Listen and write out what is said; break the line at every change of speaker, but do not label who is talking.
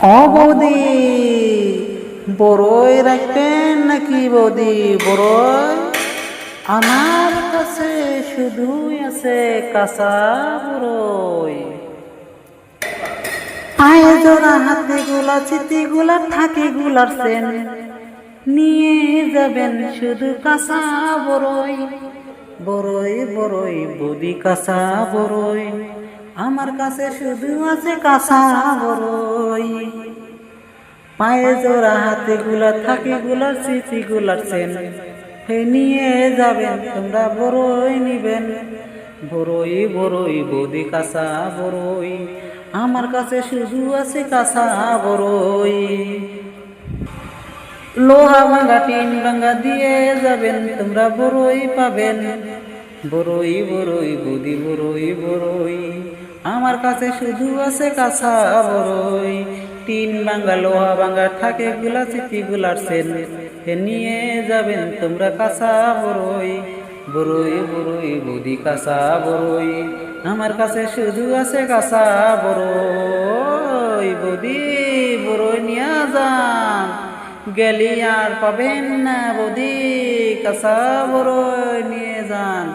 ও বৌদি, বড়ই রাখবেন নাকি বৌদি? বড়ই আমার কাছে শুধুই আছে কাঁচা বড়ই। পায়ে জোড়া হাতে গোলা চিতি গোলা থাকে গোলার সেন, নিয়ে যাবেন শুধু কাঁচা বড়ই। বড়ই বড়ই বৌদি কাঁচা বড়ই, আমার কাছে শুধু আছে কাঁচা বড়ই। পায়ে জোড়া হাতে গুলা থাকে গুলার স্মৃতি গুলার চেন, হে নিয়ে যাবেন তোমরা বড়ই নিবেন। বড়ই বড়ই বৌদি কাঁচা বড়ই, আমার কাছে শুধু আছে কাঁচা বড়ই। লোহা ভাঙা টিন ভাঙা দিয়ে যাবেন তোমরা বড়ই পাবেন। বড়ই বড়ই বৌদি বড়ই বড়ই, আমার কাছে শুধু আছে কাঁচা বড়ই। টিন ভাঙা লোহা ভাঙা থাকে গুলা চিঠি গুলার সেন, নিয়ে যাবেন তোমরা কাঁচা বড়ই। বড়ই বড়ই বৌদি কাঁচা বড়ই, আমার কাছে শুধু আছে কাঁচা বড়ই। বৌদি বড়ই নিয়ে যান, গেলি আর পাবেন না বৌদি, কাঁচা বড়ই নিয়ে যান।